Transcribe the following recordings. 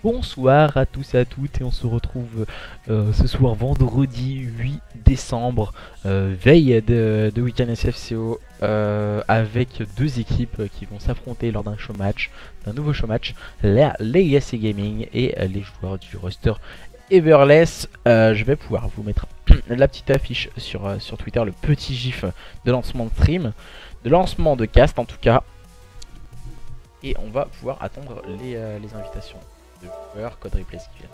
Bonsoir à tous et à toutes et on se retrouve ce soir vendredi 8 décembre, veille de Week-end SFCO avec deux équipes qui vont s'affronter lors d'un showmatch, d'un nouveau showmatch, la Legacy Gaming et les joueurs du roster Everless. Je vais pouvoir vous mettre la petite affiche sur Twitter, le petit gif de lancement de stream, de lancement de cast en tout cas. Et on va pouvoir attendre les invitations de joueurs, code replays qui viennent.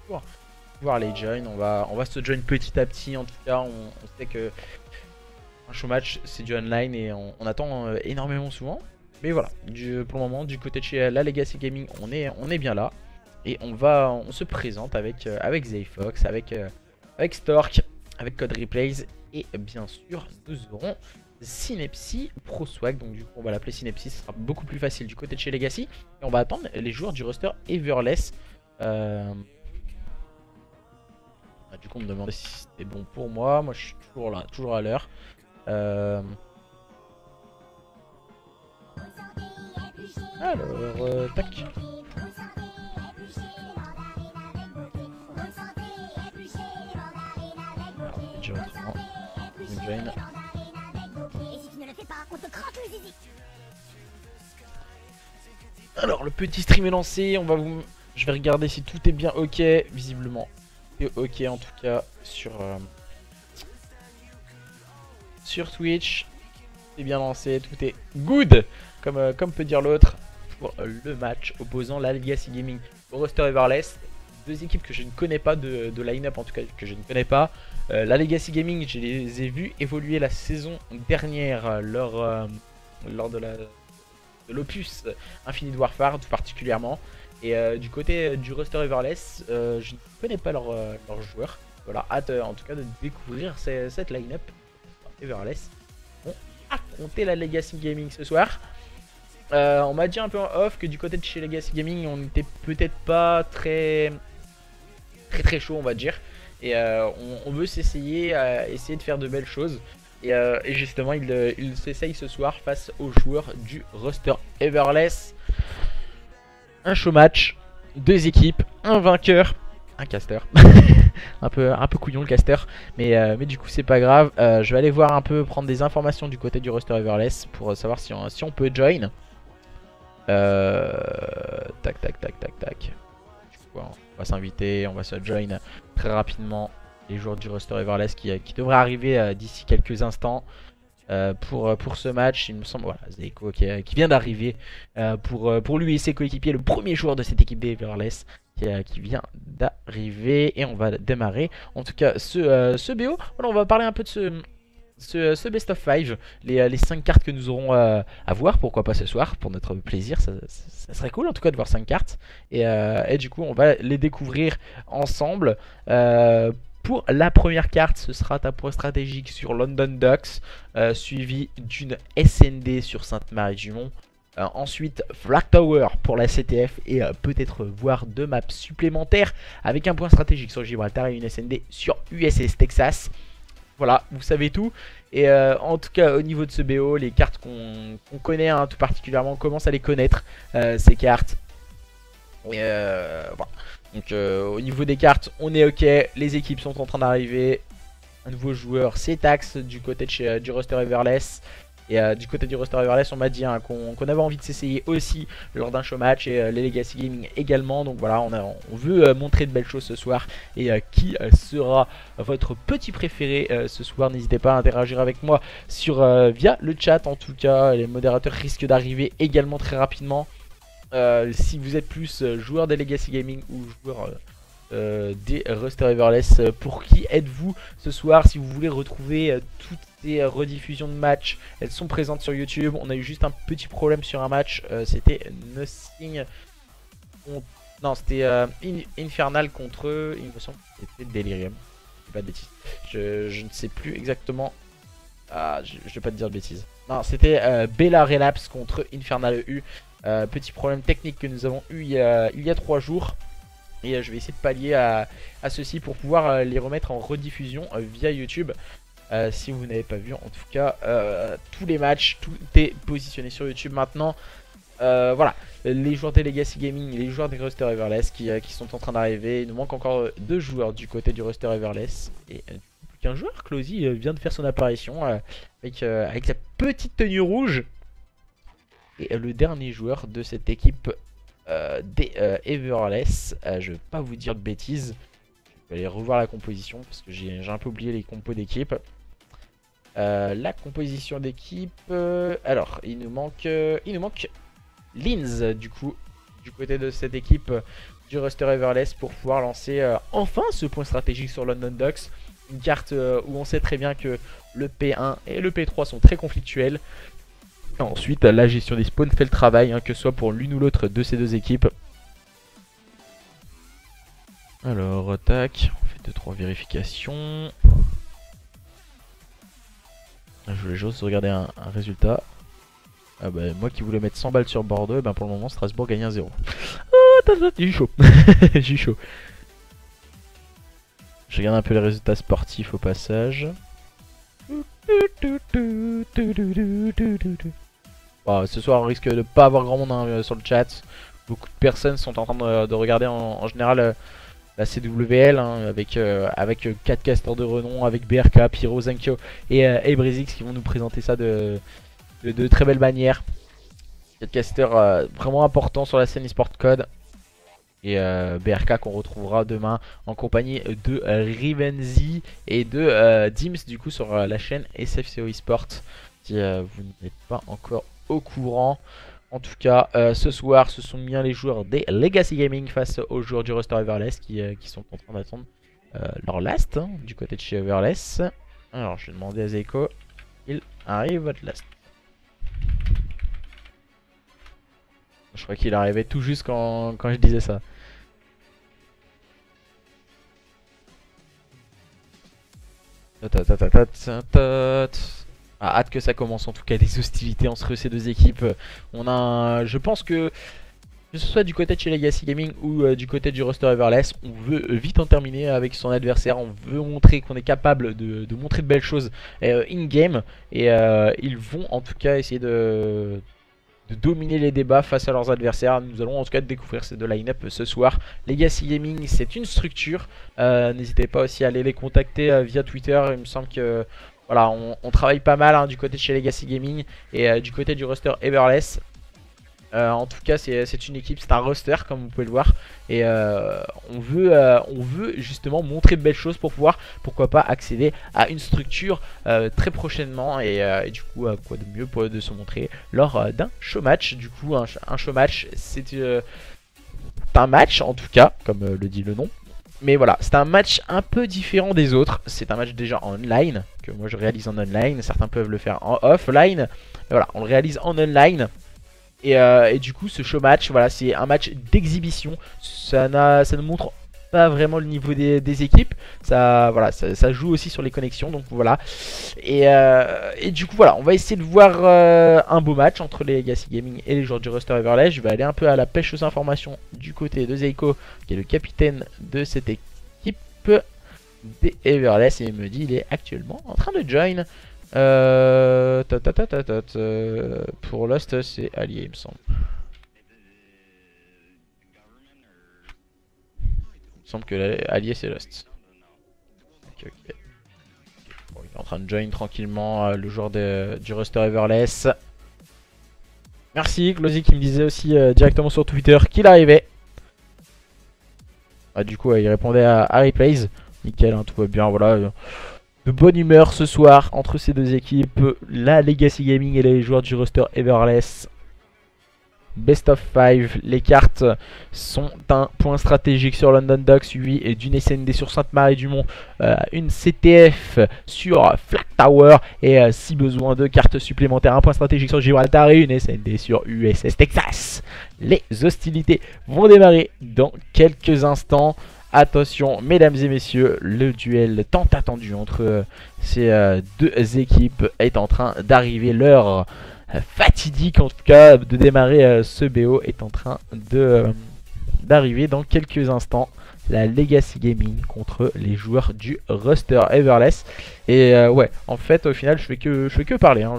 Pour pouvoir les join, on va se join petit à petit. En tout cas, on sait que un showmatch c'est du online et on attend énormément souvent. Mais voilà, pour le moment, du côté de chez la Legacy Gaming, on est bien là. Et on se présente avec Zayfox, avec Stork, avec Code Replays. Et bien sûr, nous aurons Synepsi Pro Swag, donc du coup on va l'appeler Synepsi, ce sera beaucoup plus facile du côté de chez Legacy. Et on va attendre les joueurs du roster Everless. Du coup on me demandait si c'était bon pour moi, je suis toujours là, toujours à l'heure. Alors, tac. Alors le petit stream est lancé, je vais regarder si tout est bien ok, visiblement c'est ok en tout cas sur Twitch, c'est bien lancé, tout est good comme peut dire l'autre pour le match opposant la Legacy Gaming au roster Everless. Deux équipes que je ne connais pas de line-up en tout cas, que je ne connais pas. La Legacy Gaming, je les ai vus évoluer la saison dernière lors de l'opus Infinite Warfare tout particulièrement. Et du côté du roster Everless, je ne connais pas leurs joueurs. Voilà, hâte en tout cas de découvrir cette line-up. Everless vont affronter la Legacy Gaming ce soir. On m'a dit un peu en off que du côté de chez Legacy Gaming, on n'était peut-être pas très chaud, on va dire. Et on veut s'essayer à essayer de faire de belles choses. Et justement, il s'essaye ce soir face aux joueurs du roster Everless. Un show match, deux équipes, un vainqueur, un caster. un peu couillon le caster, mais du coup c'est pas grave. Je vais aller voir un peu, prendre des informations du côté du roster Everless pour savoir si on peut join. Tac. Du coup, on va s'inviter, on va se join très rapidement. Les joueurs du roster Everless qui devraient arriver d'ici quelques instants pour ce match. Il me semble, voilà, Zeko qui vient d'arriver pour lui et ses coéquipiers, le premier joueur de cette équipe des Everless qui vient d'arriver. Et on va démarrer en tout cas ce BO. Voilà, on va parler un peu de ce best of 5, les 5 cartes que nous aurons à voir, pourquoi pas ce soir, pour notre plaisir, ça serait cool en tout cas de voir 5 cartes. Et du coup on va les découvrir ensemble. Pour la première carte, ce sera un point stratégique sur London Docks, suivi d'une SND sur Sainte-Marie-du-Mont. Ensuite, Flag Tower pour la CTF et peut-être voir deux maps supplémentaires avec un point stratégique sur Gibraltar et une SND sur USS Texas. Voilà, vous savez tout. Et en tout cas, au niveau de ce BO, les cartes qu'on connaît tout particulièrement, on commence à les connaître, ces cartes. Et voilà. Donc au niveau des cartes, on est ok. Les équipes sont en train d'arriver. Un nouveau joueur, c'est Tax du côté de du roster Everless. Et du côté du roster Everless, on m'a dit qu'on avait envie de s'essayer aussi lors d'un show match. Et les Legacy Gaming également. Donc voilà, on veut montrer de belles choses ce soir. Et qui sera votre petit préféré ce soir? N'hésitez pas à interagir avec moi via le chat. En tout cas, les modérateurs risquent d'arriver également très rapidement. Si vous êtes plus joueur des Legacy Gaming ou joueur des roster Everless, pour qui êtes-vous ce soir? Si vous voulez retrouver toutes ces rediffusions de matchs, elles sont présentes sur YouTube. On a eu juste un petit problème sur un match, c'était Nothing. Non, c'était Infernal contre eux, il me semble que c'était Delirium. Je dis pas de bêtises. Je ne sais plus exactement. Ah, je vais pas te dire de bêtises. Non, c'était Bella Relapse contre Infernal EU. Petit problème technique que nous avons eu il y a 3 jours. Et je vais essayer de pallier à ceci pour pouvoir les remettre en rediffusion via YouTube. Si vous n'avez pas vu, en tout cas, tous les matchs, tout est positionné sur YouTube maintenant. Voilà, les joueurs des Legacy Gaming, les joueurs des Ruster Everless qui sont en train d'arriver. Il nous manque encore 2 joueurs du côté du Ruster Everless. Et plus qu'un joueur, Closy vient de faire son apparition avec sa petite tenue rouge. Et le dernier joueur de cette équipe des Everless, je vais pas vous dire de bêtises. Je vais aller revoir la composition parce que j'ai un peu oublié les compos d'équipe. La composition d'équipe, alors il nous manque Linz du coup du côté de cette équipe du Ruster Everless pour pouvoir lancer enfin ce point stratégique sur London Docks. Une carte où on sait très bien que le P1 et le P3 sont très conflictuels. Et ensuite la gestion des spawns fait le travail, hein, que ce soit pour l'une ou l'autre de ces deux équipes. Alors tac, on fait 2-3 vérifications. Je voulais juste regarder un résultat. Ah bah, moi qui voulais mettre 100 balles sur Bordeaux, et ben pour le moment Strasbourg gagne 1-0. Oh, j'ai eu chaud. J'ai eu chaud. Je regarde un peu les résultats sportifs au passage. Bon, ce soir on risque de pas avoir grand monde hein, sur le chat. Beaucoup de personnes sont en train de regarder en général la CWL hein, avec 4 casters de renom, avec BRK, Pyro, Zenkyo et Brezix qui vont nous présenter ça de très belle manière. 4 casters vraiment importants sur la scène eSport Code. Et BRK qu'on retrouvera demain en compagnie de Rivenzi et de Dims du coup sur la chaîne SFCO eSport. Si vous n'êtes pas encore au courant. En tout cas, ce soir, ce sont bien les joueurs des Legacy Gaming face aux joueurs du Ruster Everless qui sont en train d'attendre leur last hein, du côté de chez Everless. Alors, je vais demander à Zeko, il arrive votre last. Je crois qu'il arrivait tout juste quand je disais ça. Ah, hâte que ça commence en tout cas les hostilités entre ces deux équipes. Je pense que ce soit du côté de chez Legacy Gaming ou du côté du Ruster Everless, on veut vite en terminer avec son adversaire. On veut montrer qu'on est capable de montrer de belles choses in-game. Et ils vont en tout cas essayer de dominer les débats face à leurs adversaires. Nous allons en tout cas découvrir ces deux line-up ce soir. Legacy Gaming, c'est une structure. N'hésitez pas aussi à aller les contacter via Twitter. Il me semble que voilà, on travaille pas mal hein, du côté de chez Legacy Gaming et du côté du Ruster Everless. En tout cas c'est une équipe, c'est un roster comme vous pouvez le voir. Et on veut justement montrer de belles choses pour pouvoir, pourquoi pas, accéder à une structure très prochainement. Et du coup quoi de mieux de se montrer lors d'un show match. Du coup un show match c'est un match en tout cas comme le dit le nom. Mais voilà, c'est un match un peu différent des autres. C'est un match déjà en online, que moi je réalise en online. Certains peuvent le faire en offline. Mais voilà, on le réalise en online. Et du coup, ce show match, voilà, c'est un match d'exhibition. Ça ne montre pas vraiment le niveau des équipes. Voilà, ça joue aussi sur les connexions. Donc voilà. Et du coup, voilà, on va essayer de voir un beau match entre les Legacy Gaming et les joueurs du Ruster Everless. Je vais aller un peu à la pêche aux informations du côté de Zeiko, qui est le capitaine de cette équipe des Everless. Et il me dit il est actuellement en train de join. Pour Lost c'est allié il me semble. Il me semble que allié c'est Lost. Ok. Bon, il est en train de join tranquillement le joueur du Ruster Everless. Merci Closy qui me disait aussi directement sur Twitter qu'il arrivait. Ah, du coup il répondait à Replays. Nickel hein, tout va bien voilà. De bonne humeur ce soir entre ces deux équipes, la Legacy Gaming et les joueurs du Ruster Everless. Best of 5, les cartes sont un point stratégique sur London Docks, suivi d'une SND sur Sainte-Marie-du-Mont, une CTF sur Flag Tower et si besoin de cartes supplémentaires, un point stratégique sur Gibraltar et une SND sur USS Texas. Les hostilités vont démarrer dans quelques instants. Attention mesdames et messieurs, le duel tant attendu entre ces deux équipes est en train d'arriver. L'heure fatidique en tout cas de démarrer ce BO est en train d'arriver dans quelques instants. la Legacy Gaming contre les joueurs du roster Everless. Et ouais, en fait, au final, je fais que parler. Hein.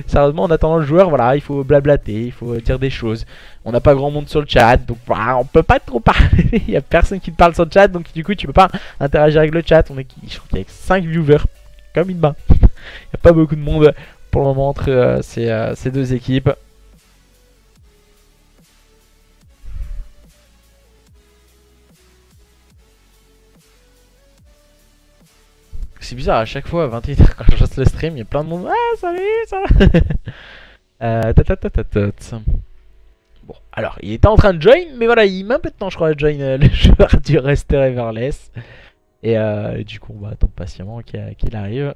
Sérieusement, en attendant le joueur, voilà, il faut blablater, il faut dire des choses. On n'a pas grand monde sur le chat, donc voilà, on peut pas trop parler. Il y a personne qui te parle sur le chat, donc du coup, tu peux pas interagir avec le chat. On est, je crois qu'il y a 5 viewers, comme une main. Il n'y a pas beaucoup de monde pour le moment entre ces deux équipes. C'est bizarre, à chaque fois à 21h quand je lance le stream, il y a plein de monde. Ah, salut, ça va. Bon, alors, il était en train de join, mais voilà, il met un peu de temps, je crois, à join le joueur du Rester Everless. Et du coup, on va attendre patiemment qu'il arrive.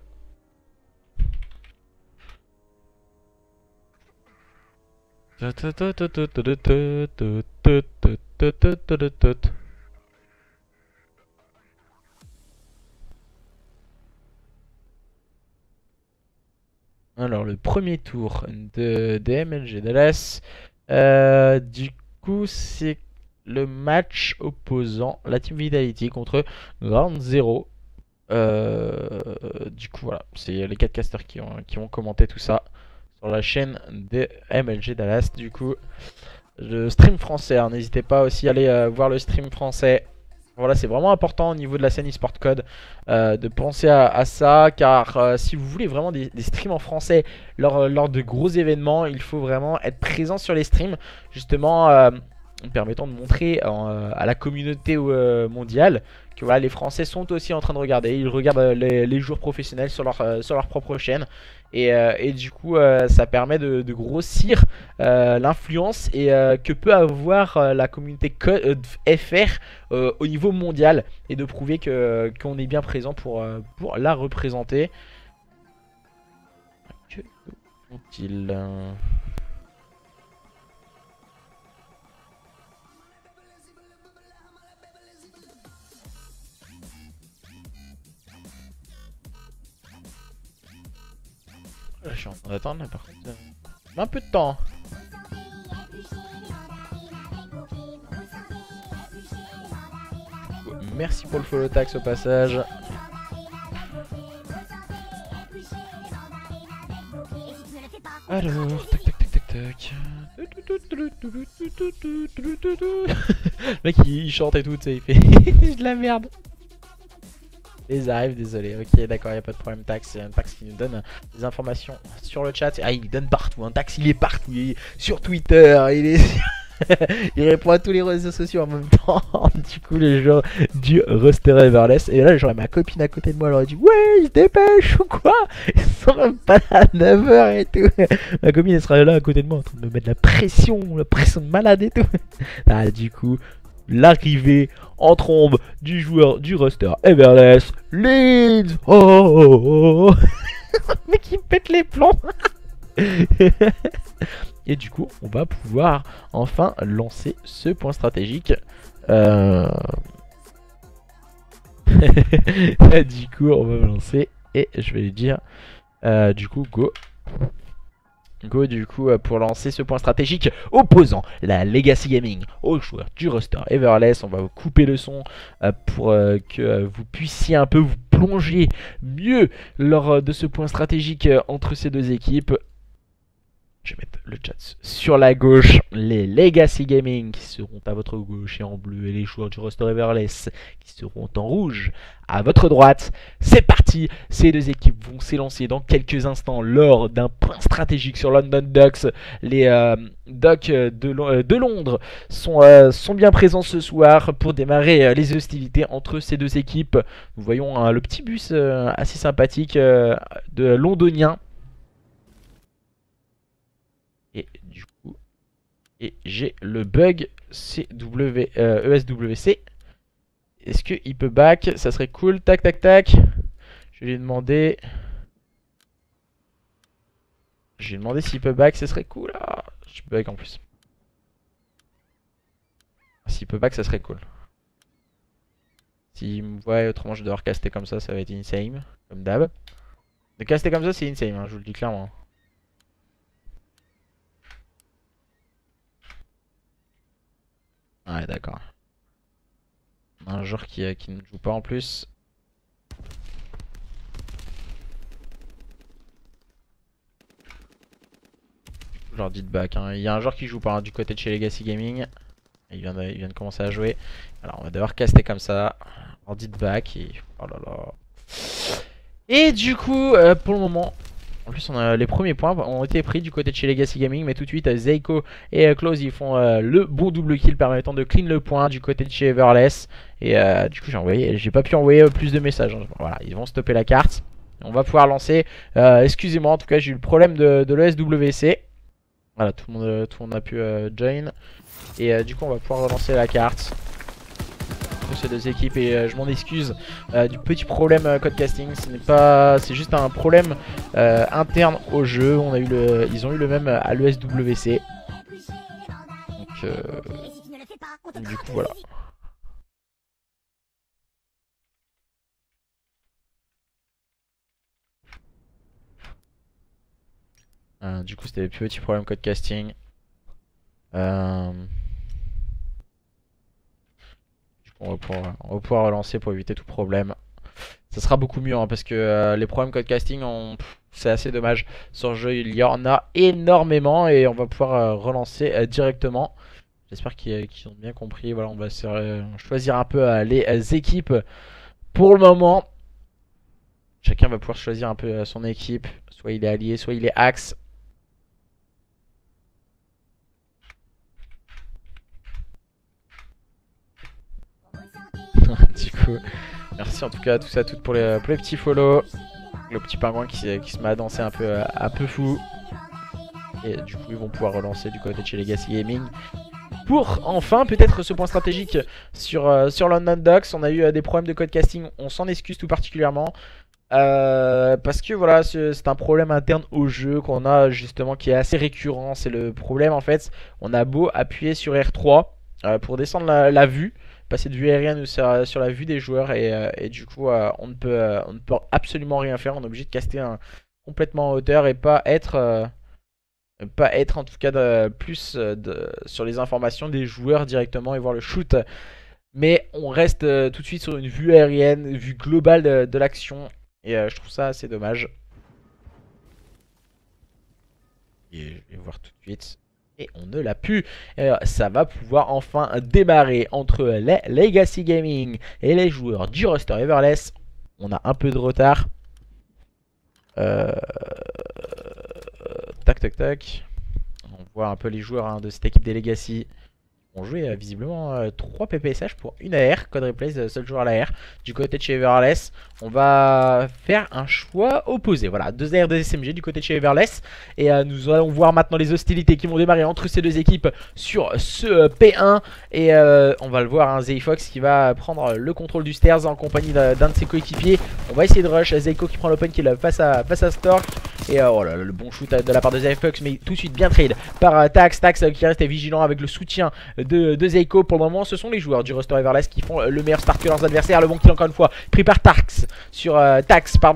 Alors, le premier tour de MLG Dallas. Du coup, c'est le match opposant la Team Vitality contre Ground Zero. Du coup, voilà, c'est les 4 casters qui ont commenté tout ça sur la chaîne de MLG Dallas. Du coup, le stream français, hein, n'hésitez pas aussi à aller voir le stream français. Voilà, c'est vraiment important au niveau de la scène eSport Code de penser à ça, car si vous voulez vraiment des streams en français lors de gros événements, il faut vraiment être présent sur les streams, justement permettant de montrer à la communauté mondiale que voilà, les Français sont aussi en train de regarder. Ils regardent les joueurs professionnels sur leur propre chaîne. Et du coup, ça permet de grossir l'influence que peut avoir la communauté FR au niveau mondial et de prouver qu'on est bien présent pour la représenter. Que font-ils? Je suis en train d'attendre là par contre. Un peu de temps. Merci pour le follow tax au passage. Alors, tac tac tac tac tac. Le mec il chante et tout, tu sais, il fait de la merde. Ils arrivent, désolé. Ok, d'accord, il a pas de problème. Tax, c'est un Tax qui nous donne des informations sur le chat. Ah, il donne partout. Un Tax, il est partout. Il est sur Twitter, il est. Il répond à tous les réseaux sociaux en même temps. Du coup, les gens du roster Everless. Et là, j'aurais ma copine à côté de moi. Elle aurait dit ouais, il se dépêche ou quoi? Ils sont même pas là à 9h et tout. Ma copine, elle sera là à côté de moi en train de me mettre la pression de malade et tout. Ah, du coup, l'arrivée en trombe du joueur du roster Everless, Leeds. Oh, oh, oh, oh. Le mec, il pète les plombs. Et du coup, on va pouvoir enfin lancer ce point stratégique. Du coup, on va me lancer et je vais lui dire du coup, go. Go du coup pour lancer ce point stratégique opposant la Legacy Gaming aux joueurs du roster Everless. On va vous couper le son pour que vous puissiez un peu vous plonger mieux lors de ce point stratégique entre ces deux équipes. Je vais mettre le chat sur la gauche, les Legacy Gaming qui seront à votre gauche et en bleu, et les joueurs du roster Everless qui seront en rouge à votre droite. C'est parti, ces deux équipes vont s'élancer dans quelques instants lors d'un point stratégique sur London Ducks. Les Ducks de Londres sont bien présents ce soir pour démarrer les hostilités entre ces deux équipes. Nous voyons le petit bus assez sympathique de londonien. Et du coup, j'ai le bug ESWC. Est-ce qu'il peut back? Ça serait cool. Tac, tac, tac. Je vais lui demander. Je vais lui demander s'il peut back, ça serait cool. Ah, je bug en plus. S'il peut back, ça serait cool. S'il me voit, autrement je vais devoir caster comme ça va être insane. Comme d'hab. De caster comme ça, c'est insane, hein, je vous le dis clairement. Ouais, d'accord. Un joueur qui ne joue pas en plus. Je leur dis de back. Hein. Il y a un joueur qui joue pas hein, du côté de chez Legacy Gaming. Il vient de commencer à jouer. Alors on va devoir caster comme ça. On dit de back. Et... oh là là. Et du coup, pour le moment, en plus les premiers points ont été pris du côté de chez Legacy Gaming. Mais tout de suite, Zeiko et Close ils font le bon double kill permettant de clean le point du côté de chez Everless. Et du coup j'ai pas pu envoyer plus de messages. Hein. Voilà, ils vont stopper la carte. On va pouvoir lancer. Excusez-moi, en tout cas j'ai eu le problème de l'ESWC. Voilà, tout le monde a pu join. Et du coup on va pouvoir relancer la carte de ces deux équipes. Et je m'en excuse du petit problème code casting. Ce n'est pas, c'est juste un problème interne au jeu. Ils ont eu le même à l'ESWC. Donc du coup voilà. Du coup c'était des petits problèmes code casting. Du coup on va pouvoir relancer pour éviter tout problème. Ça sera beaucoup mieux hein, parce que les problèmes code casting c'est assez dommage. Sur le jeu il y en a énormément et on va pouvoir relancer directement. J'espère qu'ils ont bien compris. Voilà, on va choisir un peu les équipes pour le moment. Chacun va pouvoir choisir un peu son équipe. Soit il est allié, soit il est axe. Du coup, merci en tout cas à tous et à toutes pour les petits follow. Le petit pingouin qui se met à danser un peu fou. Et du coup ils vont pouvoir relancer du côté de chez Legacy Gaming. Pour enfin peut-être ce point stratégique sur London Docks. On a eu des problèmes de code casting, on s'en excuse tout particulièrement. Parce que voilà, c'est un problème interne au jeu qu'on a justement qui est assez récurrent. C'est le problème en fait, on a beau appuyer sur R3 pour descendre la vue, passer de vue aérienne sur la vue des joueurs et du coup on ne peut absolument rien faire. On est obligé de caster complètement en hauteur et pas être en tout cas sur les informations des joueurs directement et voir le shoot. Mais on reste tout de suite sur une vue aérienne, vue globale de l'action. Et je trouve ça assez dommage. Et je vais voir tout de suite. Et on ne l'a plus. Ça va pouvoir enfin démarrer entre les Legacy Gaming et les joueurs du roster Everless. On a un peu de retard. Tac tac tac. On voit un peu les joueurs hein, de cette équipe des Legacy. On jouait visiblement 3 PPSH pour une AR. Code replays, seul joueur à l'AR. Du côté de chez Everless, on va faire un choix opposé. Voilà, 2 AR, 2 SMG du côté de chez Everless. Et nous allons voir maintenant les hostilités qui vont démarrer entre ces deux équipes sur ce P1. Et on va le voir, hein, Zeifox qui va prendre le contrôle du stairs en compagnie d'un de ses coéquipiers. On va essayer de rush. Zeiko qui prend l'open kill face à Stork. Et oh là, le bon shoot de la part de Zeifox, mais tout de suite bien trade par Tax. Tax qui reste vigilant avec le soutien de Zeiko. Pour le moment ce sont les joueurs du roster Everless qui font le meilleur start que leurs adversaires. Le bon kill encore une fois pris par Tax sur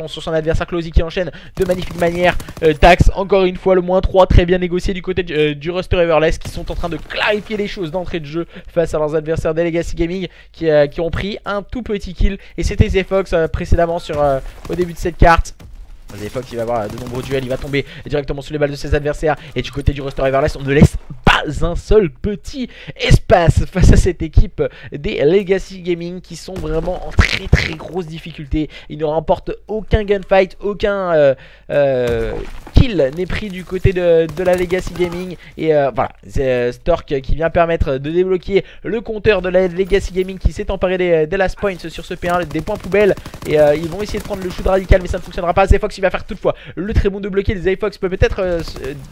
son adversaire Closey qui enchaîne de magnifique manière. Tax encore une fois le -3 très bien négocié du côté du roster Everless qui sont en train de clarifier les choses d'entrée de jeu face à leurs adversaires des Legacy Gaming qui ont pris un tout petit kill. Et c'était Zeifox précédemment au début de cette carte. Zeifox il va avoir de nombreux duels, il va tomber directement sous les balles de ses adversaires. Et du côté du roster Everless on ne laisse pas un seul petit espace face à cette équipe des Legacy Gaming qui sont vraiment en très grosse difficulté. Ils ne remportent aucun gunfight, aucun kill n'est pris du côté de la Legacy Gaming. Et voilà, c'est Stork qui vient permettre de débloquer le compteur de la Legacy Gaming qui s'est emparé des last points sur ce P1, des points poubelles. Et ils vont essayer de prendre le shoot radical mais ça ne fonctionnera pas. Zeifox il va faire toutefois le très bon de bloquer. Zeifox peut peut-être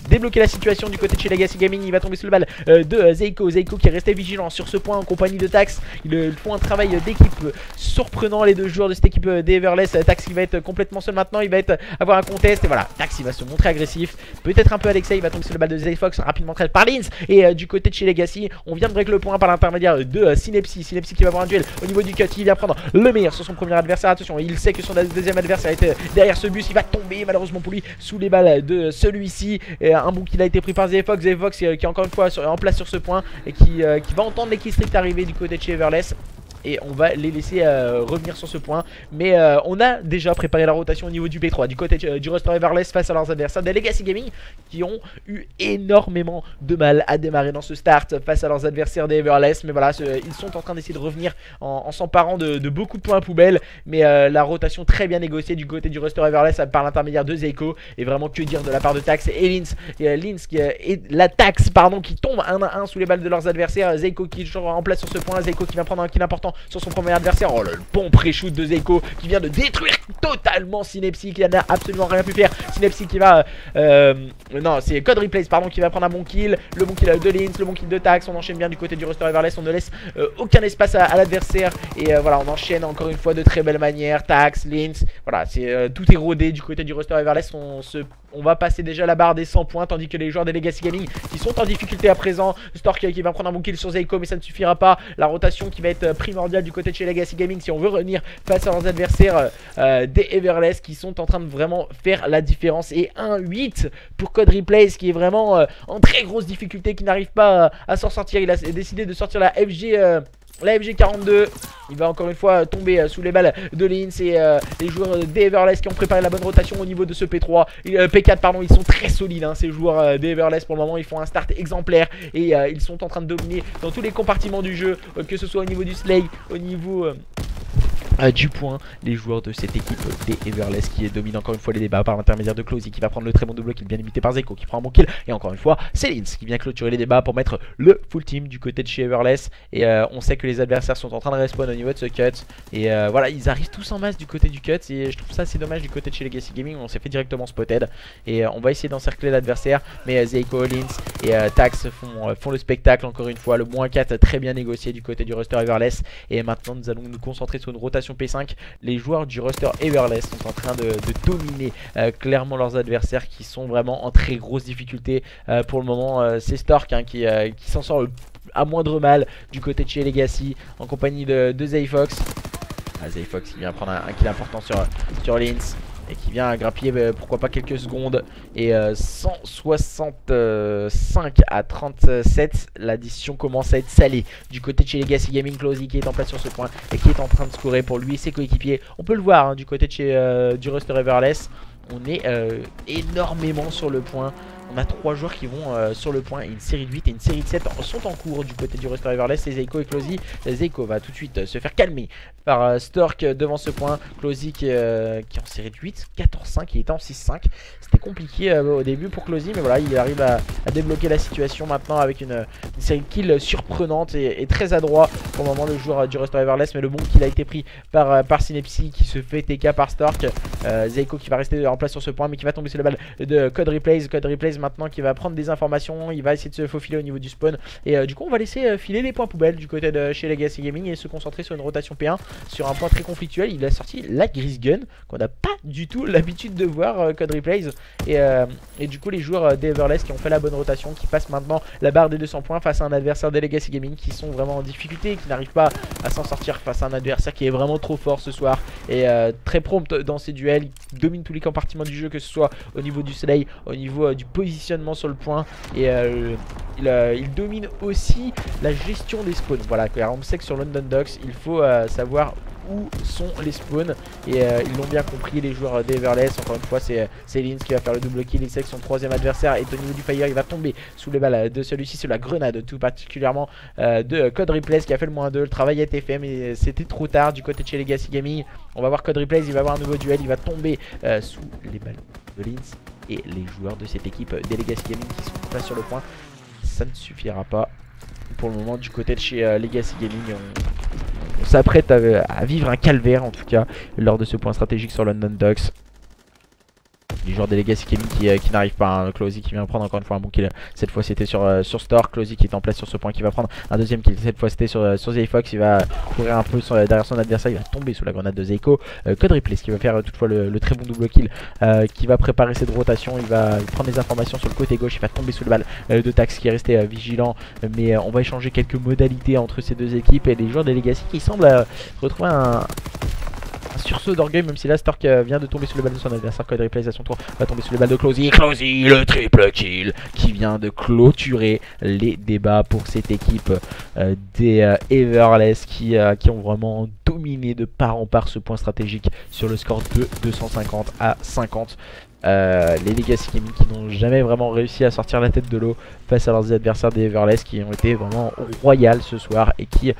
débloquer la situation du côté de chez Legacy Gaming. Il va tomber sous le balle de Zeiko. Zeiko qui est resté vigilant sur ce point en compagnie de Tax. Ils font un travail d'équipe surprenant les deux joueurs de cette équipe des Everless. Tax qui va être complètement seul maintenant. Il va avoir un contest et voilà, Tax il va se montrer agressif. Peut-être un peu Alexei, il va tomber sur le balle de Zeifox rapidement trade par Lins. Et du côté de chez Legacy on vient de break le point par l'intermédiaire de Synepsi. Synepsi qui va avoir un duel au niveau du cut. Il vient prendre le meilleur sur son premier adversaire. Attention, il sait que son deuxième adversaire était derrière ce bus. Il va tomber malheureusement pour lui sous les balles de celui-ci. Un bout qui a été pris par Zeifox. Zeifox qui est encore une fois en place sur ce point et qui va entendre les killstreaks arriver du côté de chez Everless. et on va les laisser revenir sur ce point. Mais on a déjà préparé la rotation au niveau du P3 du côté du roster Everless face à leurs adversaires des Legacy Gaming, qui ont eu énormément de mal à démarrer dans ce start face à leurs adversaires des Everless. Mais voilà, ils sont en train d'essayer de revenir en s'emparant de beaucoup de points à poubelle. Mais la rotation très bien négociée du côté du roster Everless par l'intermédiaire de Zeiko. Et vraiment que dire de la part de Tax et Lins, et la Tax pardon, qui tombe 1 à 1 sous les balles de leurs adversaires. Zeiko qui est toujours en place sur ce point. Zeiko qui vient prendre un kill important sur son premier adversaire. Oh le bon pré-shoot de Zeiko qui vient de détruire totalement Synepsi, qui n'a absolument rien pu faire. Synepsi qui va non, c'est Code Replays pardon, qui va prendre un bon kill. Le bon kill de Lins, le bon kill de Tax. On enchaîne bien du côté du roster Everless. On ne laisse aucun espace à l'adversaire. Et voilà, on enchaîne encore une fois de très belle manière. Tax, Lins, voilà, tout est rodé du côté du roster Everless. On va passer déjà la barre des 100 points, tandis que les joueurs des Legacy Gaming qui sont en difficulté à présent. Stork qui va prendre un bon kill sur Zeiko, mais ça ne suffira pas. La rotation qui va être primordiale du côté de chez Legacy Gaming si on veut revenir face à leurs adversaires des Everless, qui sont en train de vraiment faire la différence. Et 1-8 pour Code Replays, qui est vraiment en très grosse difficulté, qui n'arrive pas à s'en sortir. Il a décidé de sortir la FG42, il va encore une fois tomber sous les balles de Lins et les joueurs des Everless qui ont préparé la bonne rotation au niveau de ce P3. P4 pardon, ils sont très solides hein, ces joueurs des Everless pour le moment. Ils font un start exemplaire et ils sont en train de dominer dans tous les compartiments du jeu, que ce soit au niveau du slay, au niveau du point. Les joueurs de cette équipe des Everless qui domine encore une fois les débats par l'intermédiaire de Closy, qui va prendre le très bon double kill bien limité par Zeiko, qui prend un bon kill. Et encore une fois c'est Lins qui vient clôturer les débats pour mettre le full team du côté de chez Everless. Et on sait que les adversaires sont en train de respawn au niveau de ce cut. Et voilà, ils arrivent tous en masse du côté du cut. Et je trouve ça assez dommage du côté de chez Legacy Gaming. On s'est fait directement spotted. Et on va essayer d'encercler l'adversaire. Mais Zeiko, Lins et Tax font le spectacle encore une fois. Le moins 4 très bien négocié du côté du roster Everless. Et maintenant nous allons nous concentrer sur une rotation P5. Les joueurs du roster Everless sont en train de dominer clairement leurs adversaires, qui sont vraiment en très grosse difficulté pour le moment. C'est Stork hein, qui s'en sort à moindre mal du côté de chez Legacy en compagnie de Zayfox. Zayfox qui vient prendre un kill important sur Lins et qui vient grappiller pourquoi pas quelques secondes. Et 165 à 37, l'addition commence à être salée du côté de chez Legacy Gaming. Closy qui est en place sur ce point et qui est en train de scorer pour lui et ses coéquipiers. On peut le voir hein, du côté de chez du roster Everless. On est énormément sur le point. On a 3 joueurs qui vont sur le point. Une série de 8 et une série de 7 sont en cours du côté du roster Everless. C'est Zeiko et Closy. Zeiko va tout de suite se faire calmer par Stork devant ce point. Closy qui est en série de 8, 14-5, il était en 6-5. C'était compliqué au début pour Closy, mais voilà, il arrive à débloquer la situation maintenant avec une série de kills surprenante et très adroit pour le moment le joueur du roster Everless. Mais le bon kill a été pris par Synepsi, qui se fait TK par Stork. Zeiko qui va rester en place sur ce point, mais qui va tomber sur la balle de Code Replays. Code Replays maintenant qui va prendre des informations, il va essayer de se faufiler au niveau du spawn. Et du coup on va laisser filer les points poubelles du côté de chez Legacy Gaming et se concentrer sur une rotation P1 sur un point très conflictuel. Il a sorti la Gris Gun qu'on n'a pas du tout l'habitude de voir Code Replays. Et du coup les joueurs des Everless qui ont fait la bonne rotation, qui passent maintenant la barre des 200 points face à un adversaire des Legacy Gaming qui sont vraiment en difficulté, qui n'arrivent pas à s'en sortir face à un adversaire qui est vraiment trop fort ce soir et très prompt dans ses duels. Il domine tous les compartiments du jeu, que ce soit au niveau du slay, au niveau du positionnement sur le point, et il domine aussi la gestion des spawns. Voilà, car on sait que sur London Docks il faut savoir où sont les spawns et ils l'ont bien compris les joueurs des Everless. Encore une fois c'est Lins qui va faire le double kill. Il sait que son troisième adversaire est au niveau du fire, il va tomber sous les balles de celui-ci, sur la grenade tout particulièrement de Code Replays qui a fait le -2. Le travail a été fait mais c'était trop tard du côté de chez Legacy Gaming. On va voir Code Replays, il va avoir un nouveau duel, il va tomber sous les balles de Lins. Et les joueurs de cette équipe des Legacy Gaming qui sont là sur le point, ça ne suffira pas pour le moment du côté de chez Legacy Gaming. On s'apprête à vivre un calvaire en tout cas lors de ce point stratégique sur London Docks. Les joueurs des Legacy Gaming qui n'arrivent pas, hein. Closy qui vient prendre encore une fois un bon kill. Cette fois c'était sur Stork. Closy qui est en place sur ce point, qui va prendre un deuxième kill. Cette fois c'était sur Zayfox. Il va courir un peu derrière son adversaire. Il va tomber sous la grenade de Zeiko. Code Replays qui va faire toutefois le très bon double kill, qui va préparer cette rotation. Il va prendre des informations sur le côté gauche. Il va tomber sous le balle de Tax qui est resté vigilant. Mais on va échanger quelques modalités entre ces deux équipes. Et les joueurs des Legacy qui semblent retrouver Un sursaut d'orgueil, même si là Stork vient de tomber sous les balles de son adversaire. Code Replays à son tour va tomber sous les balles de Closey. Closey, le triple kill qui vient de clôturer les débats pour cette équipe des Everless qui ont vraiment dominé de part en part ce point stratégique sur le score de 250 à 50. Les Legacy Gaming qui n'ont jamais vraiment réussi à sortir la tête de l'eau face à leurs adversaires des Everless qui ont été vraiment royales ce soir et qui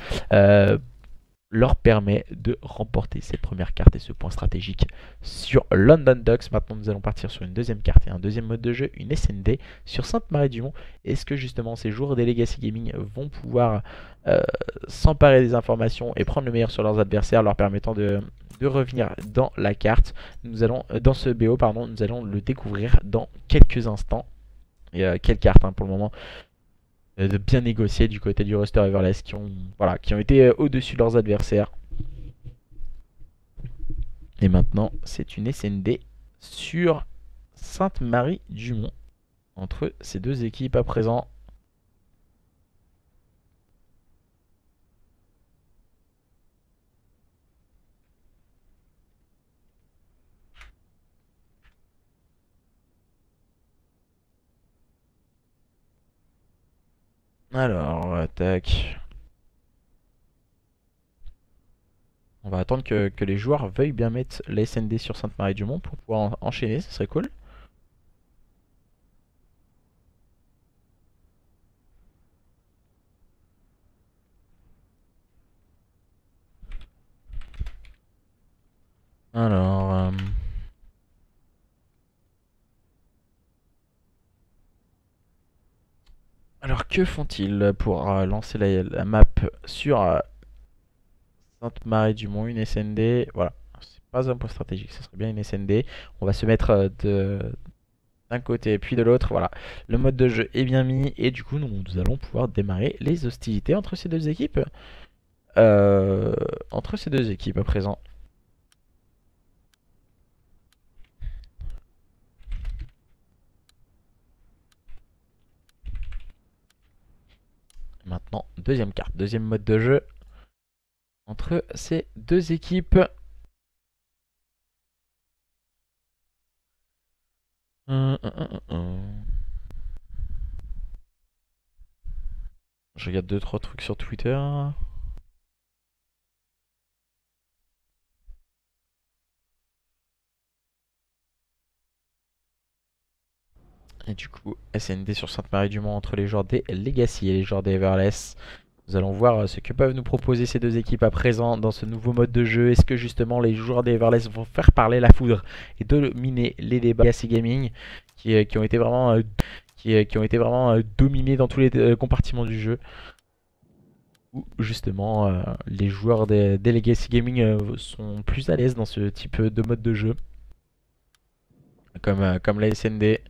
leur permet de remporter cette première carte et ce point stratégique sur London Docks. Maintenant nous allons partir sur une deuxième carte et un deuxième mode de jeu, une SND sur Sainte-Marie-du-Mont. Est-ce que justement ces joueurs des Legacy Gaming vont pouvoir s'emparer des informations et prendre le meilleur sur leurs adversaires, leur permettant de revenir dans la carte. Nous allons dans ce BO pardon, nous allons le découvrir dans quelques instants. Et quelle carte pour le moment de bien négocier du côté du roster Everless qui ont été au-dessus de leurs adversaires. Et maintenant c'est une SND sur Sainte-Marie-du-Mont entre ces deux équipes à présent. Alors, tac. On va attendre que les joueurs veuillent bien mettre la SND sur Sainte-Marie-du-Mont pour pouvoir enchaîner, ce serait cool. Alors... Alors que font-ils pour lancer la map sur Sainte-Marie-du-Mont, une SND? Voilà, c'est pas un point stratégique, ce serait bien une SND. On va se mettre d'un côté puis de l'autre, voilà. Le mode de jeu est bien mis et du coup nous allons pouvoir démarrer les hostilités entre ces deux équipes. À présent. Maintenant, deuxième carte, deuxième mode de jeu entre ces deux équipes. Je regarde 2-3 trucs sur Twitter. Et du coup, SND sur Sainte-Marie-du-Mont entre les joueurs des Legacy et les joueurs des Everless. Nous allons voir ce que peuvent nous proposer ces deux équipes à présent dans ce nouveau mode de jeu. Est-ce que justement les joueurs des Everless vont faire parler la foudre et dominer les débats Legacy Gaming qui ont été vraiment, dominés dans tous les compartiments du jeu? Ou justement les joueurs des Legacy Gaming sont plus à l'aise dans ce type de mode de jeu comme la SND.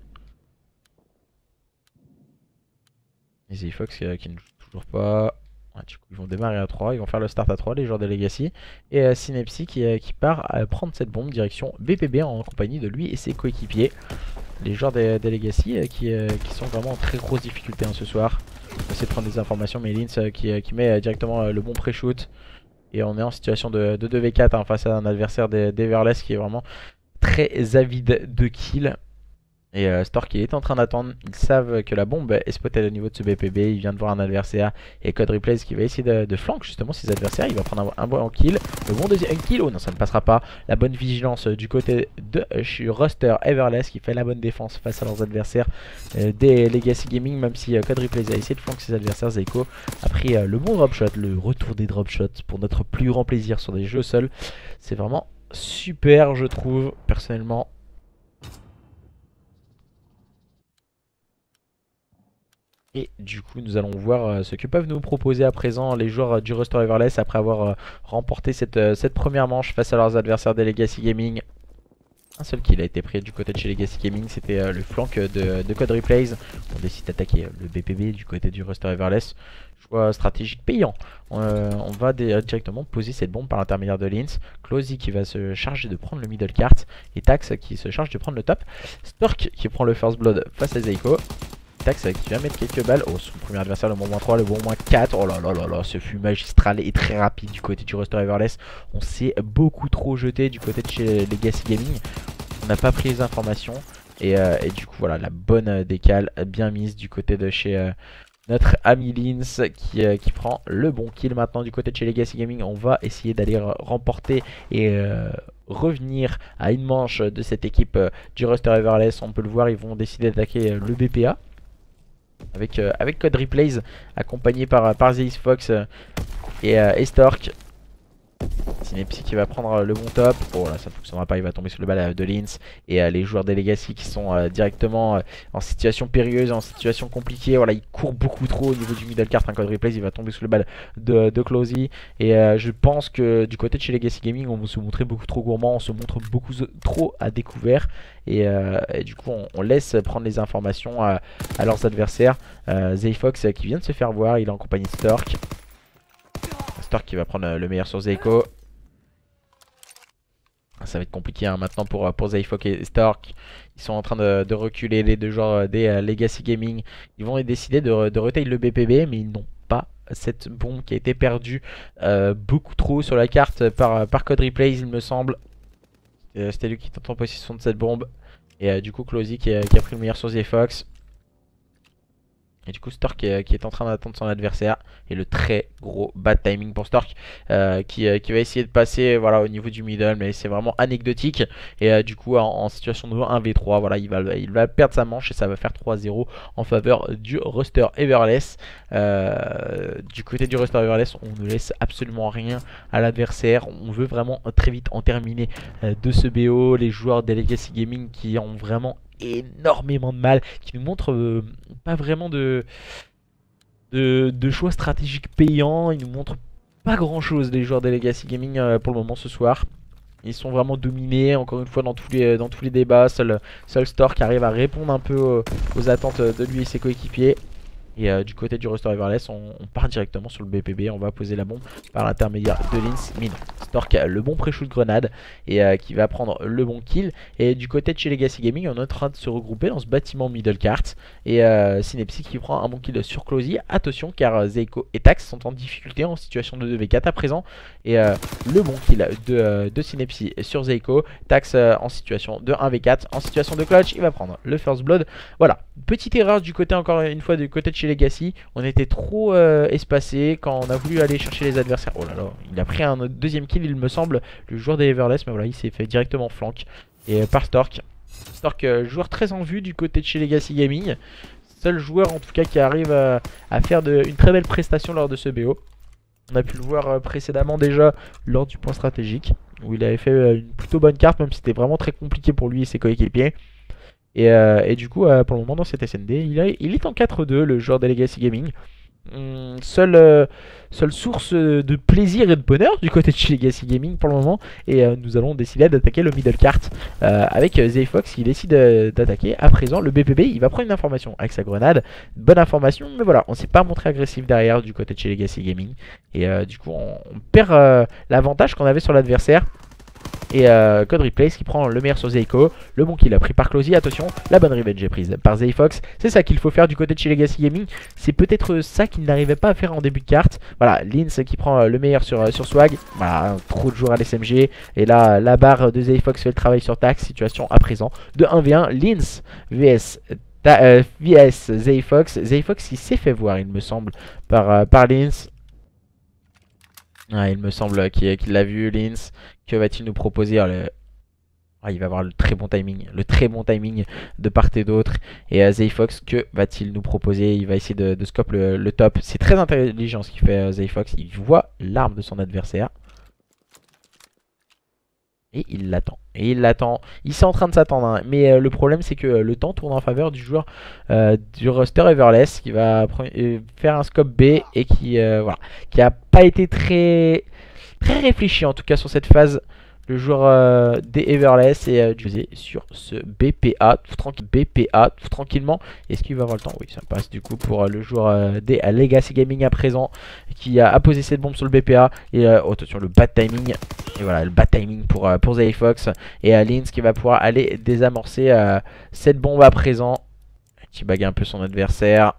Easy Fox qui ne joue toujours pas. Ouais, du coup, ils vont démarrer à 3, ils vont faire le start à 3, les joueurs de Legacy. Et Synapsy qui part prendre cette bombe direction BPB en compagnie de lui et ses coéquipiers. Les joueurs des Legacy qui sont vraiment en très grosse difficulté ce soir. On va essayer de prendre des informations, mais Linz qui met directement le bon pré-shoot. Et on est en situation de 2v4 face à un adversaire des Everless qui est vraiment très avide de kills. Et Stork est en train d'attendre, ils savent que la bombe est spotée au niveau de ce BPB, il vient de voir un adversaire et Code Replays qui va essayer de flank justement ses adversaires, il va prendre un bon kill, le bon deuxième kill, oh non ça ne passera pas, la bonne vigilance du côté de roster Everless qui fait la bonne défense face à leurs adversaires des Legacy Gaming, même si Code Replays a essayé de flank ses adversaires. Zeiko a pris le bon drop shot, le retour des drop shots pour notre plus grand plaisir sur des jeux au sol, c'est vraiment super je trouve personnellement. Et du coup nous allons voir ce que peuvent nous proposer à présent les joueurs du roster Everless après avoir remporté cette première manche face à leurs adversaires des Legacy Gaming. Un seul kill a été pris du côté de chez Legacy Gaming, c'était le flank de Code Replays. On décide d'attaquer le BPB du côté du roster Everless. Choix stratégique payant. On va directement poser cette bombe par l'intermédiaire de Linz. Closey qui va se charger de prendre le middle cart. Et Tax qui se charge de prendre le top. Stork qui prend le first blood face à Zeiko. Tax qui va mettre quelques balles. Oh, son premier adversaire, le bon -3, le bon -4. Oh là là là là, ce fut magistral et très rapide du côté du roster Everless. On s'est beaucoup trop jeté du côté de chez Legacy Gaming. On n'a pas pris les informations. Et du coup, voilà, la bonne décale bien mise du côté de chez notre ami Lins qui prend le bon kill maintenant du côté de chez Legacy Gaming. On va essayer d'aller remporter et revenir à une manche de cette équipe du roster Everless. On peut le voir, ils vont décider d'attaquer le BPA. Avec Code Replays accompagné par Zeiss Fox et Stork. Synepsi qui va prendre le bon top. Oh là, ça ne fonctionnera pas, il va tomber sur le bal de Lins. Et les joueurs des Legacy qui sont directement en situation périlleuse, en situation compliquée. Voilà, il court beaucoup trop au niveau du middle cart. Un Code Replays, il va tomber sous le bal de Closey. Et je pense que du côté de chez Legacy Gaming, on se montrait beaucoup trop gourmand. On se montre beaucoup trop à découvert. Et du coup, on laisse prendre les informations à leurs adversaires. Zayfox qui vient de se faire voir, il est en compagnie de Stork. Stork qui va prendre le meilleur sur Zayco. Ça va être compliqué hein, maintenant pour Zayfox et Stork. Ils sont en train de reculer les deux joueurs des Legacy Gaming. Ils vont décider de retail le BPB, mais ils n'ont pas cette bombe qui a été perdue beaucoup trop sur la carte par Code Replays, il me semble. C'était lui qui est en possession de cette bombe. Et du coup, Closey qui a pris le meilleur sur Zayfox. Et du coup Stork qui est en train d'attendre son adversaire. Et le très gros bad timing pour Stork qui va essayer de passer voilà, au niveau du middle. Mais c'est vraiment anecdotique. Et du coup en situation de 1v3 voilà, il va perdre sa manche. Et ça va faire 3-0 en faveur du roster Everless. Du côté du roster Everless, on ne laisse absolument rien à l'adversaire. On veut vraiment très vite en terminer de ce BO. Les joueurs des Legacy Gaming qui ont vraiment énormément de mal, qui nous montre pas vraiment de choix stratégiques payants. Ils nous montrent pas grand chose les joueurs des Legacy Gaming pour le moment ce soir. Ils sont vraiment dominés encore une fois dans tous les débats. Seul Stork qui arrive à répondre un peu aux attentes de lui et ses coéquipiers. Et du côté du roster Everless, on part directement sur le BPB. On va poser la bombe par l'intermédiaire de Lins. Mine. Stork a le bon pré-shoot grenade et qui va prendre le bon kill. Et du côté de chez Legacy Gaming, on est en train de se regrouper dans ce bâtiment middle cart. Et Synepsi qui prend un bon kill sur Closey. Attention car Zayco et Tax sont en difficulté en situation de 2v4 à présent. Et le bon kill de Synepsi sur Zayco. Tax en situation de 1v4. En situation de clutch, il va prendre le first blood. Voilà, petite erreur du côté encore une fois du côté de chez Legacy. On était trop espacé quand on a voulu aller chercher les adversaires. Oh là là, il a pris un deuxième kill il me semble, le joueur des Everless. Mais voilà, il s'est fait directement flank. Et par Stork. Stork, joueur très en vue du côté de chez Legacy Gaming. Seul joueur en tout cas qui arrive à faire une très belle prestation lors de ce BO. On a pu le voir précédemment déjà lors du point stratégique, où il avait fait une plutôt bonne carte, même si c'était vraiment très compliqué pour lui et ses coéquipiers. Et du coup, pour le moment dans cette SND, il est en 4-2, le joueur de Legacy Gaming. Seule source de plaisir et de bonheur du côté de chez Legacy Gaming pour le moment. Et nous allons décider d'attaquer le middle cart avec Zayfox qui décide d'attaquer à présent le BPB. Il va prendre une information avec sa grenade, bonne information, mais voilà, on s'est pas montré agressif derrière du côté de chez Legacy Gaming. Et du coup on perd l'avantage qu'on avait sur l'adversaire. Et Code Replays qui prend le meilleur sur Zayco. Le bon kill a pris par Closey. Attention, la bonne revenge est prise par Zayfox. C'est ça qu'il faut faire du côté de chez Legacy Gaming. C'est peut-être ça qu'il n'arrivait pas à faire en début de carte. Voilà, Lins qui prend le meilleur sur Swag. Voilà, trop de joueurs à l'SMG. Et là, la barre de Zayfox fait le travail sur Tax. Situation à présent de 1v1. Lins vs Zayfox. Zayfox qui s'est fait voir, il me semble, par Lins. Ah, il me semble qu'il l'a vu, Lins. Que va-t-il nous proposer? Il va avoir le très bon timing de part et d'autre. Et Zayfox, que va-t-il nous proposer? Il va essayer de scope le top. C'est très intelligent ce qu'il fait Zayfox. Il voit l'arme de son adversaire. Et il l'attend. Il est en train de s'attendre. Hein. Mais le problème, c'est que le temps tourne en faveur du joueur du roster Everless qui va faire un scope B et qui a pas été très réfléchi en tout cas sur cette phase. Le joueur des Everless et du sur ce BPA tout tranquillement. Est-ce qu'il va avoir le temps? Oui, ça passe du coup pour le joueur des Legacy Gaming à présent qui a posé cette bombe sur le BPA. Et attention, le bad timing. Et voilà, le bad timing pour Zayfox. Et Lins qui va pouvoir aller désamorcer cette bombe à présent. Petit bague un peu son adversaire.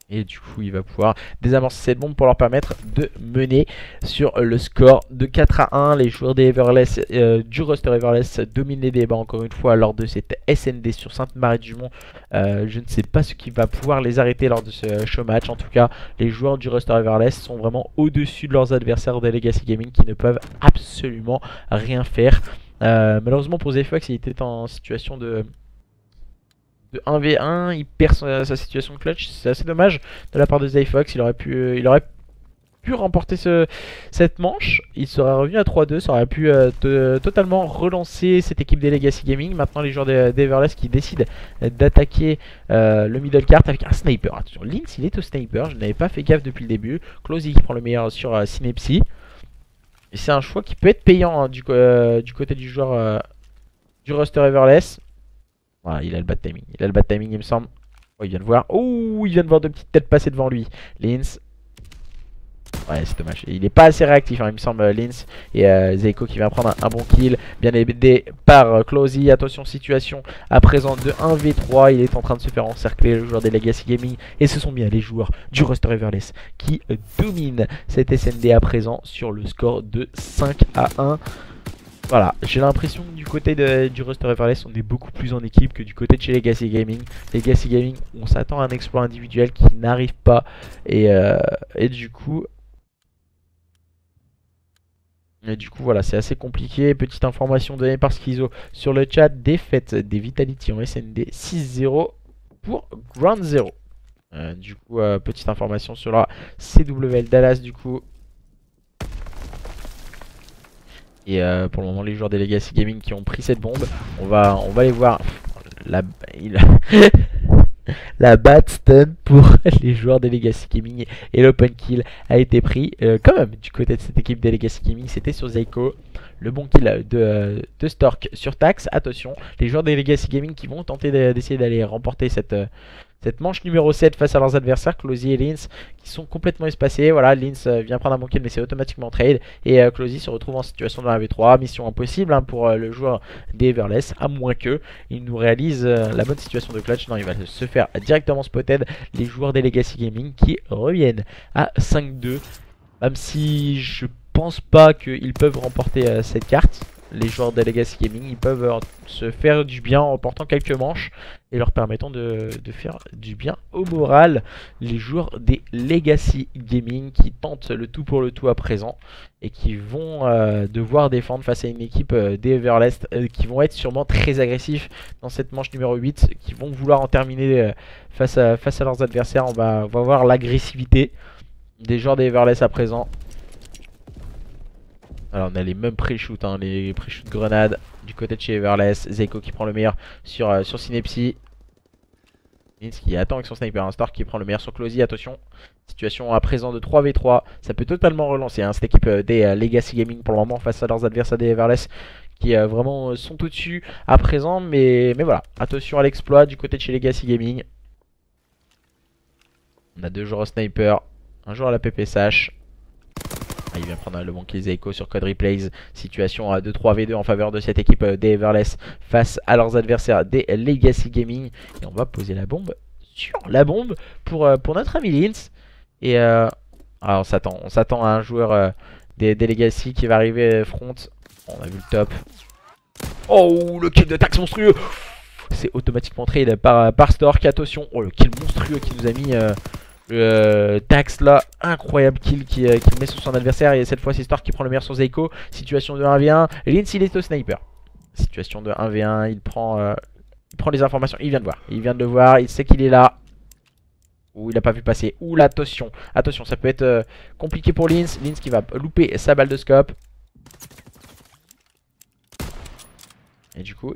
Et du coup il va pouvoir désamorcer cette bombe pour leur permettre de mener sur le score de 4 à 1. Les joueurs des Everless, du roster Everless dominent les débats encore une fois lors de cette SND sur Sainte-Marie-du-Mont. Je ne sais pas ce qui va pouvoir les arrêter lors de ce show match. En tout cas les joueurs du roster Everless sont vraiment au-dessus de leurs adversaires de Legacy Gaming qui ne peuvent absolument rien faire. Malheureusement pour ZFox il était en situation de 1v1, il perd sa situation clutch, c'est assez dommage de la part de ZFox. Il aurait pu remporter cette manche, il serait revenu à 3-2, ça aurait pu totalement relancer cette équipe des Legacy Gaming. Maintenant les joueurs d'Everless qui décident d'attaquer le middle cart avec un sniper. Attention, Lynx il est au sniper, je n'avais pas fait gaffe depuis le début. Closey qui prend le meilleur sur Synepsy. Et c'est un choix qui peut être payant hein, du côté du joueur du roster Everless. Voilà, il a le bad timing. Il a le bad timing, il me semble. Oh, il vient de voir. Oh, il vient de voir deux petites têtes passer devant lui. Lynx. Ouais, c'est dommage. Il est pas assez réactif, hein, il me semble, Lynx. Et Zeiko qui vient prendre un bon kill. Bien aidé par Closey. Attention, situation à présent de 1v3. Il est en train de se faire encercler, le joueur des Legacy Gaming. Et ce sont bien les joueurs du roster Everless qui dominent cette SND à présent sur le score de 5 à 1. Voilà, j'ai l'impression que du côté du roster Everless, on est beaucoup plus en équipe que du côté de chez Legacy Gaming. Legacy Gaming, on s'attend à un exploit individuel qui n'arrive pas. Et du coup, voilà, c'est assez compliqué. Petite information donnée par Schizo sur le chat. Défaite des Vitality en SND 6-0 pour Ground 0. Petite information sur la CWL Dallas du coup. Et pour le moment les joueurs des Legacy Gaming qui ont pris cette bombe, on va les voir. La bat stun pour les joueurs des Legacy Gaming et l'open kill a été pris quand même du côté de cette équipe des Legacy Gaming. C'était sur Zeiko. Le bon kill de Stork sur Tax. Attention, les joueurs des Legacy Gaming qui vont tenter d'essayer d'aller remporter cette manche numéro 7 face à leurs adversaires, Closey et Lynx, qui sont complètement espacés. Voilà, Lynx vient prendre un bon kill, mais c'est automatiquement trade. Et Closey se retrouve en situation de 1v3. Mission impossible hein, pour le joueur des Everless, à moins que il nous réalise la bonne situation de clutch. Non, il va se faire directement spotted. Les joueurs des Legacy Gaming qui reviennent à 5-2. Même si je pense pas qu'ils peuvent remporter cette carte. Les joueurs de Legacy Gaming, ils peuvent se faire du bien en remportant quelques manches et leur permettant de faire du bien au moral. Les joueurs des Legacy Gaming qui tentent le tout pour le tout à présent et qui vont devoir défendre face à une équipe des Everless qui vont être sûrement très agressifs dans cette manche numéro 8, qui vont vouloir en terminer face à leurs adversaires. On va voir l'agressivité des joueurs des Everless à présent. Alors on a les mêmes pré-shoot, hein, les pré-shoot grenades du côté de chez Everless. Zeiko qui prend le meilleur sur Synepsy. Lynx qui attend avec son sniper. Un Stark qui prend le meilleur sur Closey. Attention, situation à présent de 3v3. Ça peut totalement relancer hein, cette équipe des Legacy Gaming pour le moment face à leurs adversaires des Everless qui vraiment sont au-dessus à présent. Mais voilà, attention à l'exploit du côté de chez Legacy Gaming. On a deux joueurs au sniper, un joueur à la PPSH. Il vient prendre le bon kill Zeiko sur Code Replays. Situation à 2-3v2 en faveur de cette équipe des Everless face à leurs adversaires des Legacy Gaming. Et on va poser la bombe sur la bombe pour notre ami Lynx. Et alors on s'attend à un joueur des Legacy qui va arriver front. On a vu le top. Oh, le kill de Tax monstrueux. C'est automatiquement trade par Stork. Attention, oh le kill monstrueux qui nous a mis... Tax là, incroyable kill qui met sur son adversaire. Et cette fois c'est Stork qui prend le meilleur sur Zeiko. Situation de 1v1, Lynx il est au sniper. Situation de 1v1, il prend les informations, il vient de le voir, il sait qu'il est là. Ouh, il a pas vu passer. Ouh là, attention, ça peut être compliqué pour Lynx. Lynx qui va louper sa balle de scope. Et du coup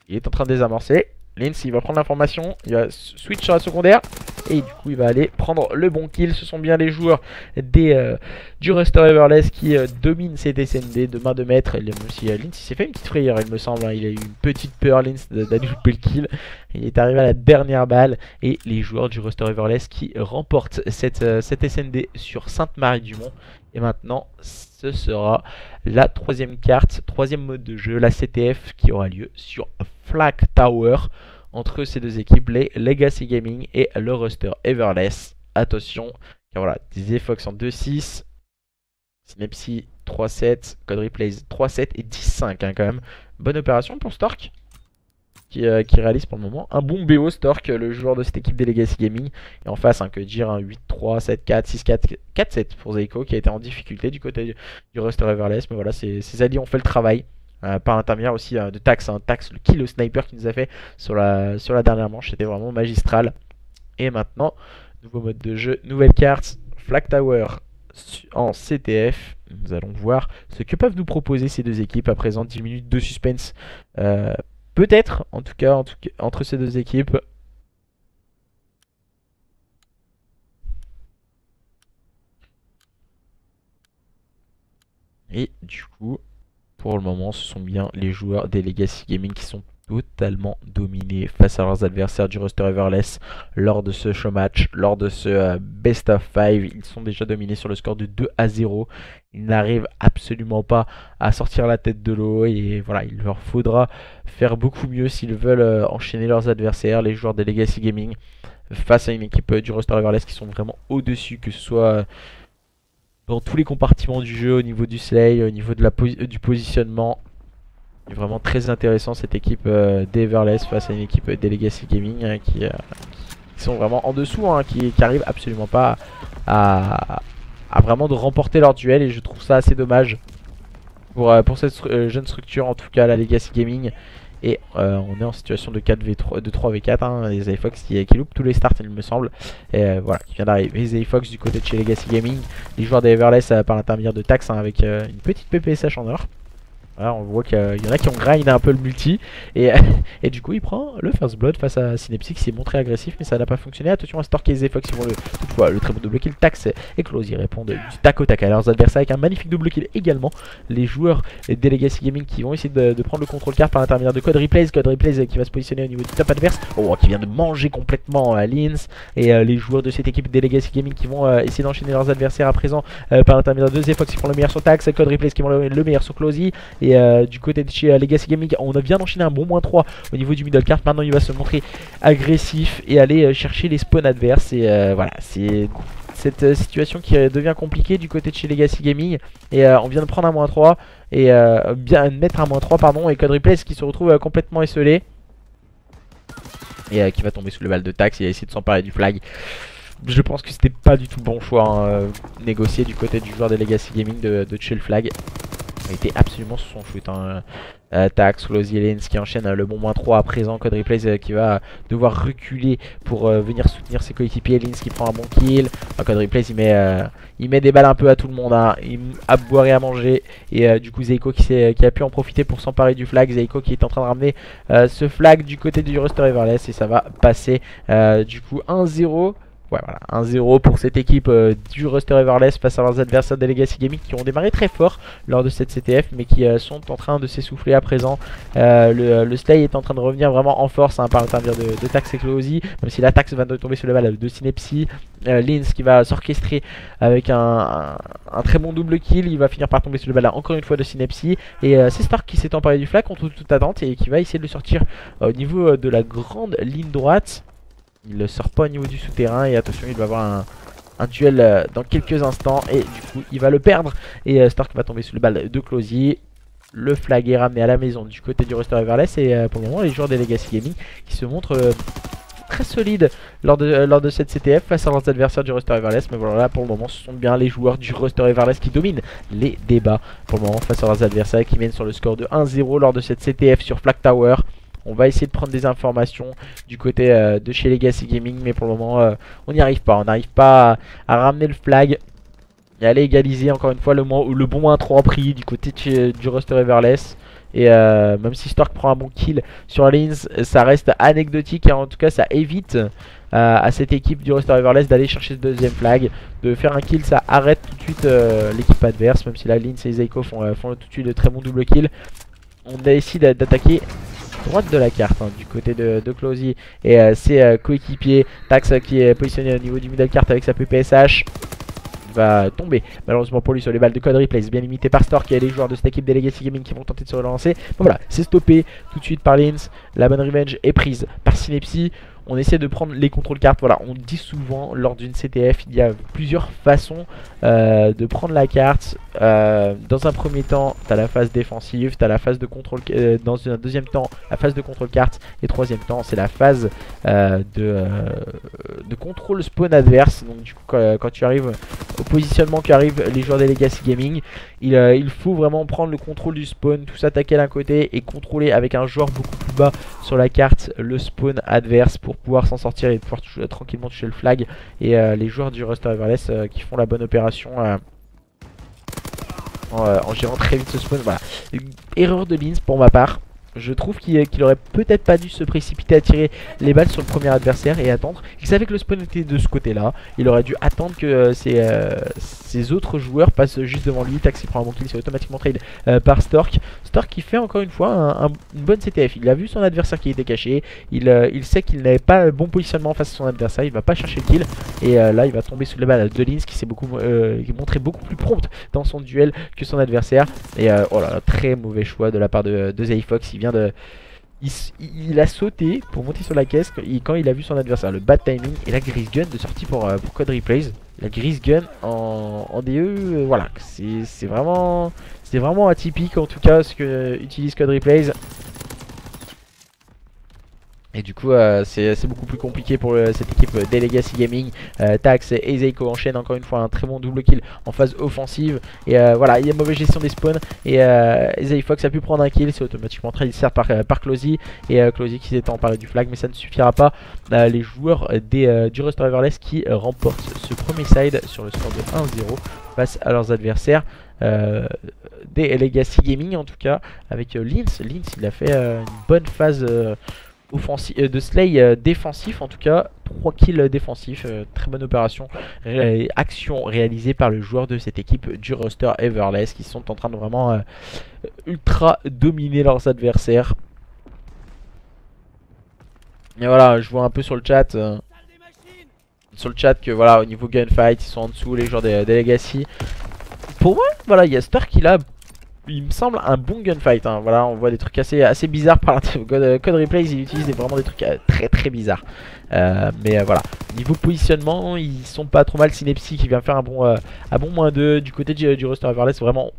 il est en train de désamorcer. Lynx il va prendre l'information, il va switch sur la secondaire. Et du coup il va aller prendre le bon kill. Ce sont bien les joueurs du roster Everless qui dominent cette SND de main de maître. Même si Lynx s'est fait une petite frayeur il me semble hein. Il a eu une petite peur Lynx d'aller louper le kill. Il est arrivé à la dernière balle. Et les joueurs du roster Everless qui remportent cette SND sur Sainte-Marie-du-Mont. Et maintenant ce sera la troisième carte, troisième mode de jeu, la CTF qui aura lieu sur Flag Tower entre ces deux équipes, les Legacy Gaming et le roster Everless. Attention, car voilà, Zefox en 2-6, Synepsi 3-7, Code Replays 3-7 et 10-5 hein, quand même. Bonne opération pour Stork qui réalise pour le moment un bon BO. Stork, le joueur de cette équipe des Legacy Gaming. Et en face, que dire, 8-3, 7-4, 6-4, 4-7 pour Zeiko qui a été en difficulté du côté du roster Everless. Mais voilà, ses alliés ont fait le travail. Par l'intermédiaire aussi de Tax, Tax, le kill au sniper qu'il nous a fait sur la dernière manche, c'était vraiment magistral. Et maintenant, nouveau mode de jeu, nouvelle carte, Flag Tower en CTF. Nous allons voir ce que peuvent nous proposer ces deux équipes à présent. 10 minutes de suspense, peut-être, en tout cas, entre ces deux équipes. Et du coup, pour le moment, ce sont bien les joueurs des Legacy Gaming qui sont totalement dominés face à leurs adversaires du roster Everless lors de ce show match, lors de ce best of 5. Ils sont déjà dominés sur le score de 2-0. Ils n'arrivent absolument pas à sortir la tête de l'eau et voilà, il leur faudra faire beaucoup mieux s'ils veulent enchaîner leurs adversaires, les joueurs des Legacy Gaming, face à une équipe du roster Everless qui sont vraiment au-dessus, que ce soit dans tous les compartiments du jeu, au niveau du slay, au niveau de du positionnement. C'est vraiment très intéressant cette équipe des Everless face à une équipe des Legacy Gaming qui sont vraiment en dessous, qui arrivent absolument pas à vraiment de remporter leur duel. Et je trouve ça assez dommage pour cette jeune structure, en tout cas la Legacy Gaming. Et on est en situation de 4v3, de 3v4, les Zefox qui loupent tous les starts il me semble. Et voilà, qui vient d'arriver, Zefox du côté de chez Legacy Gaming, les joueurs des Everless par l'intermédiaire de Tax avec une petite PPSH en or. Voilà, on voit qu'il y en a qui ont grindé un peu le multi et du coup il prend le first blood face à Synepsi qui s'est montré agressif mais ça n'a pas fonctionné. Attention à Stork et Zefox qui vont toutefois le très bon double kill. Tax et Close y répondent du tac au tac à leurs adversaires avec un magnifique double kill également. Les joueurs des Legacy Gaming qui vont essayer de prendre le contrôle carte par l'intermédiaire de Code Replays qui va se positionner au niveau du top adverse, qui vient de manger complètement Lins. Et les joueurs de cette équipe des Legacy Gaming qui vont essayer d'enchaîner leurs adversaires à présent par l'intermédiaire de Zefox qui prend le meilleur sur Tax, Code Replays qui prend le meilleur sur Closey. Et du côté de chez Legacy Gaming, on a bien enchaîné un bon -3 au niveau du middle cart. Maintenant il va se montrer agressif et aller chercher les spawns adverses. Et voilà, c'est cette situation qui devient compliquée du côté de chez Legacy Gaming. Et on vient de prendre un -3 et bien mettre un -3 pardon. Et Code Replays qui se retrouve complètement esselé et qui va tomber sous le bal de Tax. Il a essayé de s'emparer du flag. Je pense que c'était pas du tout le bon choix négocié du côté du joueur des Legacy Gaming de tuer le flag. Il était absolument sur son shoot. Tax, Closey et Lens qui enchaîne le bon -3 à présent. Code Replays qui va devoir reculer pour venir soutenir ses coéquipiers. Lens qui prend un bon kill. Code Replays il met des balles un peu à tout le monde. Il a à boire et à manger. Et du coup Zeiko qui a pu en profiter pour s'emparer du flag. Zeiko qui est en train de ramener ce flag du côté du roster Everless. Et ça va passer du coup 1-0. Ouais, voilà, 1-0 pour cette équipe du roster Everless face à leurs adversaires des Legacy Gaming qui ont démarré très fort lors de cette CTF mais qui sont en train de s'essouffler à présent. Le Slay est en train de revenir vraiment en force par l'intermédiaire de Tax et Closey, même si la Tax va tomber sur le bal de Synepsi. Lins qui va s'orchestrer avec un très bon double kill. Il va finir par tomber sur le bal encore une fois de Synepsi. Et c'est Stark qui s'est emparé du flag contre toute attente et qui va essayer de le sortir au niveau de la grande ligne droite. Il ne sort pas au niveau du souterrain et attention, il va avoir un duel dans quelques instants et du coup il va le perdre. Et Stark va tomber sous le bal de Closey. Le flag est ramené à la maison du côté du roster Everless. Et pour le moment les joueurs des Legacy Gaming qui se montrent très solides lors de cette CTF face à leurs adversaires du roster Everless. Mais voilà, là, pour le moment ce sont bien les joueurs du roster Everless qui dominent les débats pour le moment face à leurs adversaires qui viennent sur le score de 1-0 lors de cette CTF sur Flag Tower. On va essayer de prendre des informations du côté de chez Legacy Gaming, mais pour le moment on n'y arrive pas. On n'arrive pas à ramener le flag et à aller égaliser encore une fois le bon -3 pris du côté du roster Everless. Et même si Stork prend un bon kill sur Lins, ça reste anecdotique et en tout cas ça évite à cette équipe du roster Everless d'aller chercher ce deuxième flag. De faire un kill, ça arrête tout de suite l'équipe adverse, même si là Lins et Zeiko font tout de suite de très bons double kills. On a essayé d'attaquer droite de la carte du côté de Closey et ses coéquipiers. Tax qui est positionné au niveau du middle carte avec sa PPSH. va tomber malheureusement pour lui sur les balles de Code Replays, bien limité par Stork. Il y a les joueurs de cette équipe des Legacy Gaming qui vont tenter de se relancer. Bon, voilà, c'est stoppé tout de suite par Lins. La bonne revenge est prise par Synepsi. On essaie de prendre les contrôles cartes. Voilà, on dit souvent lors d'une CTF, il y a plusieurs façons de prendre la carte. Dans un premier temps, tu as la phase défensive, tu as la phase de contrôle, dans un deuxième temps, la phase de contrôle carte, et troisième temps, c'est la phase de contrôle spawn adverse. Donc du coup, quand tu arrives au positionnement qu'arrivent les joueurs des Legacy Gaming, il faut vraiment prendre le contrôle du spawn, tout s'attaquer d'un côté et contrôler avec un joueur beaucoup plus bas sur la carte le spawn adverse pour pouvoir s'en sortir et pouvoir tranquillement toucher le flag. Et les joueurs du Ruster Everless qui font la bonne opération en gérant très vite ce spawn. Voilà, erreur de Lins pour ma part. Je trouve qu'il aurait peut-être pas dû se précipiter à tirer les balles sur le premier adversaire et attendre. Il savait que le spawn était de ce côté là. Il aurait dû attendre que ses autres joueurs passent juste devant lui. Taxi prend un bon kill, c'est automatiquement trade par Stork. Stork qui fait encore une fois une bonne CTF. Il a vu son adversaire qui était caché. Il sait qu'il n'avait pas le bon positionnement face à son adversaire. Il va pas chercher le kill. Et là il va tomber sous les balles de Lins qui s'est montré beaucoup plus prompt dans son duel que son adversaire. Et oh là là, très mauvais choix de la part de Zayfox. Il a sauté pour monter sur la caisse quand il a vu son adversaire. Le bad timing et la Grise Gun de sortie pour Code Replays. La Grise Gun en DE, voilà, c'est vraiment atypique en tout cas ce que utilise Code Replays. Et du coup c'est beaucoup plus compliqué pour cette équipe des Legacy Gaming. Tax et Zayco enchaînent encore une fois un très bon double kill en phase offensive. Et voilà, il y a mauvaise gestion des spawns. Et Zayfox a pu prendre un kill, c'est automatiquement très certes par Closy. Et Closy qui s'est emparé du flag, mais ça ne suffira pas. Les joueurs du Ruster Everless qui remportent ce premier side sur le score de 1-0 face à leurs adversaires. Des Legacy Gaming en tout cas, avec Lins. Lins il a fait une bonne phase de slay défensif, en tout cas 3 kills défensifs, très bonne opération, action réalisée par le joueur de cette équipe du Ruster Everless qui sont en train de vraiment ultra dominer leurs adversaires. Et voilà, je vois un peu sur le chat que voilà, au niveau gunfight ils sont en dessous les joueurs des Legacy. Pour moi voilà, il y a Stark qui a, il me semble, un bon gunfight, hein. Voilà, on voit des trucs assez bizarres par l'intérieur. Code Replays il utilise vraiment des trucs très bizarres. Mais voilà, niveau positionnement ils sont pas trop mal. Synepsi qui vient faire un bon -2 du côté du Ruster Everless. Vraiment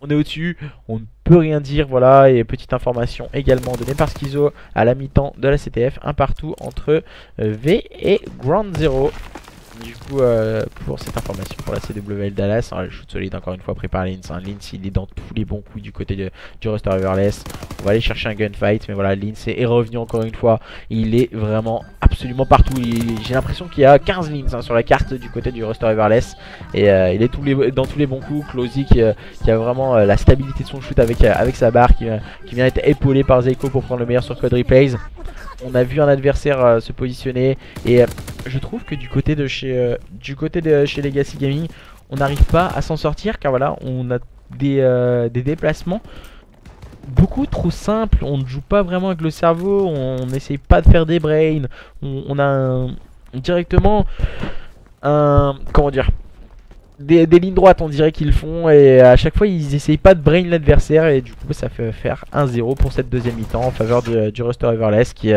on est au dessus, on ne peut rien dire. Voilà, et petite information également donnée par Schizo à la mi-temps de la CTF, un partout entre V et Ground Zero. Du coup pour cette information pour la CWL Dallas, le shoot solide encore une fois pris par Lins. Lins il est dans tous les bons coups du côté du Ruster Everless. On va aller chercher un gunfight, mais voilà, Lins est revenu encore une fois. Il est vraiment absolument partout. J'ai l'impression qu'il y a 15 Lins sur la carte du côté du Ruster Everless. Et il est dans tous les bons coups. Closy qui a vraiment la stabilité de son shoot avec sa barre, qui vient être épaulé par Zayco pour prendre le meilleur sur Code Replays. On a vu un adversaire se positionner et je trouve que du côté de chez Legacy Gaming, on n'arrive pas à s'en sortir car voilà, on a des déplacements beaucoup trop simples. On ne joue pas vraiment avec le cerveau, on n'essaye pas de faire des brains, on a directement comment dire, des lignes droites on dirait qu'ils font, et à chaque fois ils essayent pas de brain l'adversaire, et du coup ça fait faire 1-0 pour cette deuxième mi-temps en faveur du Ruster Everless qui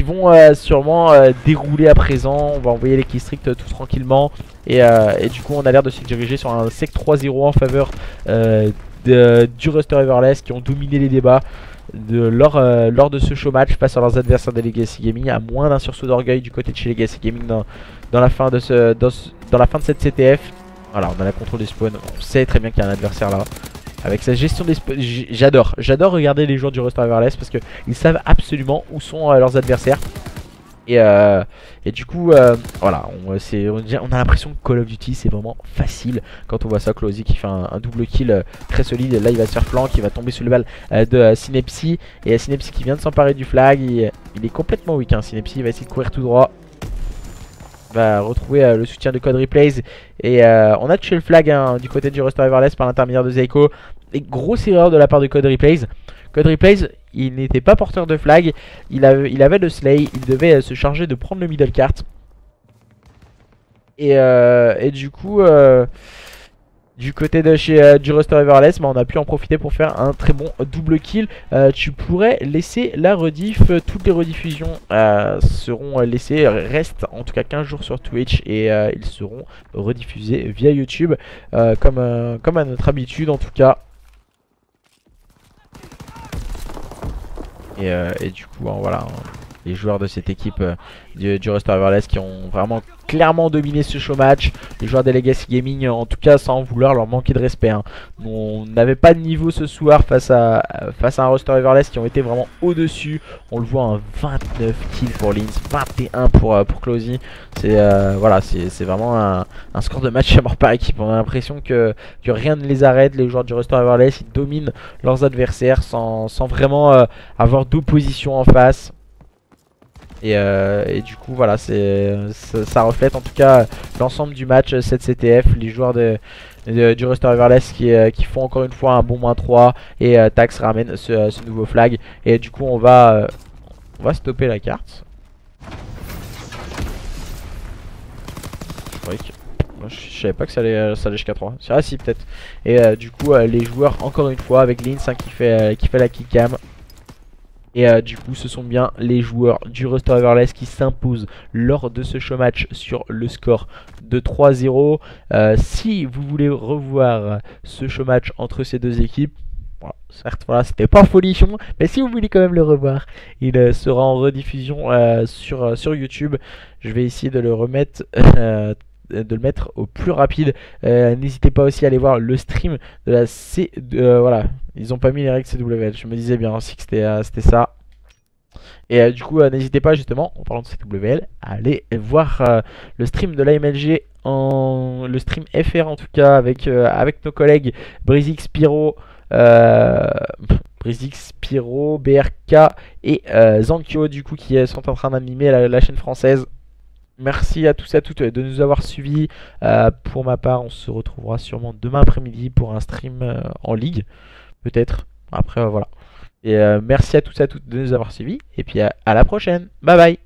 vont sûrement dérouler à présent. On va envoyer les killstreaks tout tranquillement, et du coup on a l'air de se diriger sur un sec 3-0 en faveur du Ruster Everless qui ont dominé les débats lors de ce show match face à leurs adversaires de Legacy Gaming, à moins d'un sursaut d'orgueil du côté de chez Legacy Gaming dans la fin de cette CTF. Voilà, on a la contrôle des spawns, on sait très bien qu'il y a un adversaire là. Avec sa gestion des spawns, j'adore regarder les joueurs du Ruster Everless parce qu'ils savent absolument où sont leurs adversaires. Et du coup voilà, on a l'impression que Call of Duty c'est vraiment facile quand on voit ça. Closy qui fait un double kill très solide. Là il va se faire flank, il va tomber sous le balle de Synepsi. Et Synepsi qui vient de s'emparer du flag, il est complètement weak, hein. Synepsi va essayer de courir tout droit, va retrouver le soutien de Code Replays. Et on a touché le flag, hein, du côté du Ruster Everless par l'intermédiaire de Zayco. Et grosse erreur de la part de Code Replays. Code Replays, il n'était pas porteur de flag, il avait le slay, il devait se charger de prendre le middle cart. Et du coup, du côté de chez du Roster Everless, on a pu en profiter pour faire un très bon double kill. Tu pourrais laisser la rediff, toutes les rediffusions seront laissées, restent en tout cas 15 jours sur Twitch et ils seront rediffusés via YouTube comme à notre habitude en tout cas. Et du coup, voilà, les joueurs de cette équipe du Roster Everless qui ont vraiment clairement dominé ce show match. Les joueurs des Legacy Gaming, en tout cas, sans vouloir leur manquer de respect. Hein. On n'avait pas de niveau ce soir face à un Roster Everless qui ont été vraiment au-dessus. On le voit, un 29 kills pour Lins, 21 pour Closey. Voilà, c'est vraiment un score de match à mort par équipe. On a l'impression que rien ne les arrête. Les joueurs du Roster Everless, ils dominent leurs adversaires sans vraiment avoir d'opposition en face. Et du coup voilà, ça reflète en tout cas l'ensemble du match cette CTF. Les joueurs du Roster Everless qui font encore une fois un bon -3. Et Tax ramène ce nouveau flag. Et du coup on va stopper la carte. Je savais pas que ça allait jusqu'à 3. Ah si, peut-être. Et du coup les joueurs encore une fois avec Lins qui fait la killcam. Et du coup ce sont bien les joueurs du Roster Everless qui s'imposent lors de ce show match sur le score de 3-0. Si vous voulez revoir ce show match entre ces deux équipes, voilà, certes voilà, c'était pas folichon, mais si vous voulez quand même le revoir, il sera en rediffusion sur YouTube. Je vais essayer de le remettre de le mettre au plus rapide. N'hésitez pas aussi à aller voir le stream de la voilà, ils ont pas mis les règles CWL, je me disais bien aussi que c'était ça. Et du coup n'hésitez pas justement, en parlant de CWL, à aller voir le stream de l'AMLG, le stream FR en tout cas, avec nos collègues Brizix, Pyro, BRK et Zankyo du coup, qui sont en train d'animer la chaîne française. Merci à tous et à toutes de nous avoir suivis. Pour ma part, on se retrouvera sûrement demain après-midi pour un stream en ligue, peut-être. Après, voilà. Et merci à tous et à toutes de nous avoir suivis. Et puis à la prochaine. Bye bye.